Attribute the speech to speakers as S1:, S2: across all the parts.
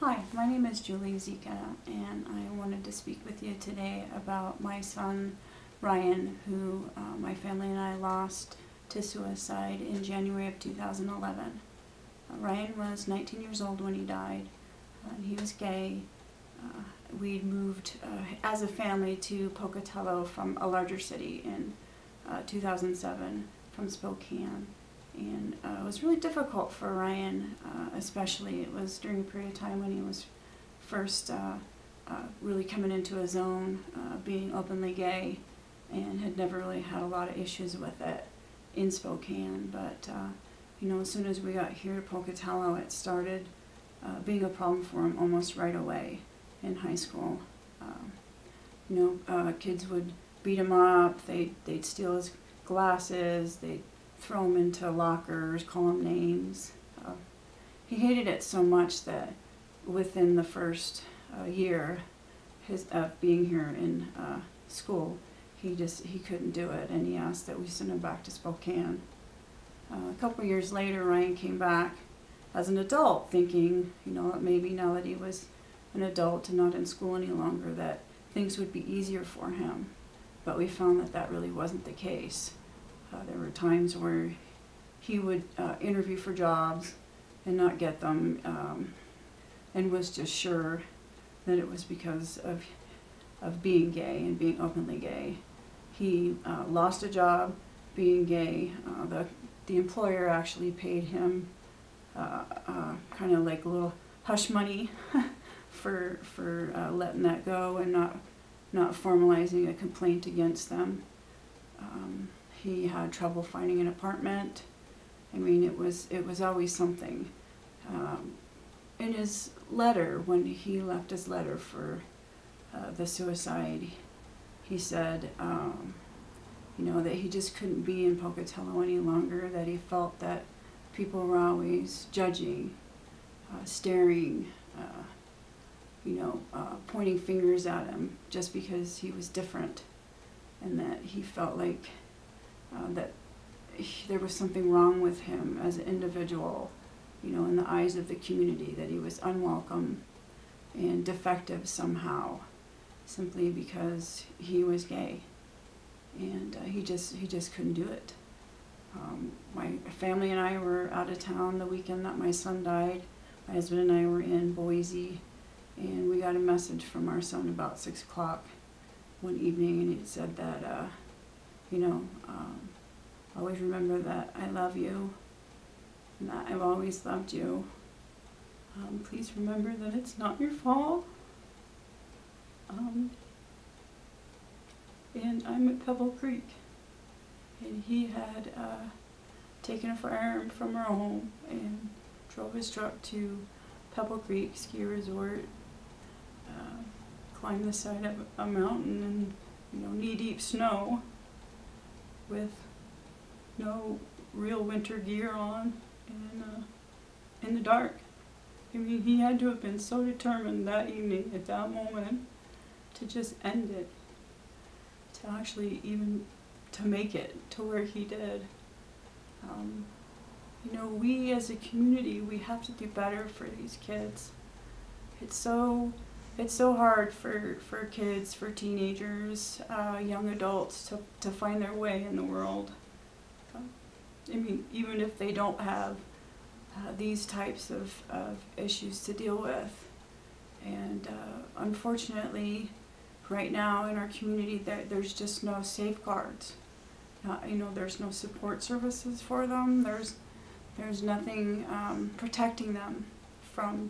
S1: Hi, my name is Julie Zicha, and I wanted to speak with you today about my son, Ryan, who my family and I lost to suicide in January of 2011. Ryan was 19 years old when he died, and he was gay. We'd moved as a family to Pocatello from a larger city in 2007 from Spokane. And it was really difficult for Ryan, especially. It was during a period of time when he was first really coming into his own, being openly gay, and had never really had a lot of issues with it in Spokane. But as soon as we got here to Pocatello, it started being a problem for him almost right away in high school. Kids would beat him up, they'd steal his glasses, they'd throw him into lockers, call him names. He hated it so much that within the first year of being here in school, he couldn't do it, and he asked that we send him back to Spokane. A couple years later, Ryan came back as an adult, thinking, maybe now that he was an adult and not in school any longer, that things would be easier for him. But we found that that really wasn't the case. There were times where he would interview for jobs and not get them, and was just sure that it was because of being gay and being openly gay. He lost a job being gay. The employer actually paid him kind of like a little hush money for letting that go and not formalizing a complaint against them. He had trouble finding an apartment. I mean, it was always something. In his letter, when he left his letter for the suicide, he said, that he just couldn't be in Pocatello any longer, that he felt that people were always judging, staring, pointing fingers at him just because he was different, and that he felt like that there was something wrong with him as an individual, in the eyes of the community, that he was unwelcome and defective somehow, simply because he was gay, and he just couldn't do it. My family and I were out of town the weekend that my son died. My husband and I were in Boise, and we got a message from our son about 6 o'clock one evening, and it said that always remember that I love you and that I've always loved you. Please remember that it's not your fault. And I'm at Pebble Creek, and he had taken a firearm from our home and drove his truck to Pebble Creek Ski Resort, climbed the side of a mountain in knee-deep snow with no real winter gear on, and in the dark. I mean, he had to have been so determined that evening, at that moment, to just end it, to actually even to make it to where he did. We as a community, we have to do better for these kids. It's so hard for kids, for teenagers, young adults to find their way in the world. I mean, even if they don't have these types of issues to deal with. And unfortunately, right now in our community, there's just no safeguards. There's no support services for them. There's nothing protecting them from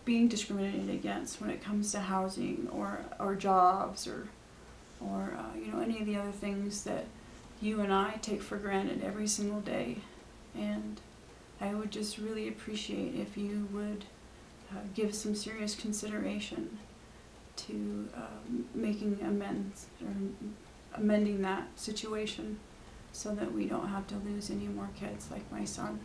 S1: being discriminated against when it comes to housing or jobs or any of the other things that you and I take for granted every single day. And I would just really appreciate if you would give some serious consideration to making amends or amending that situation so that we don't have to lose any more kids like my son.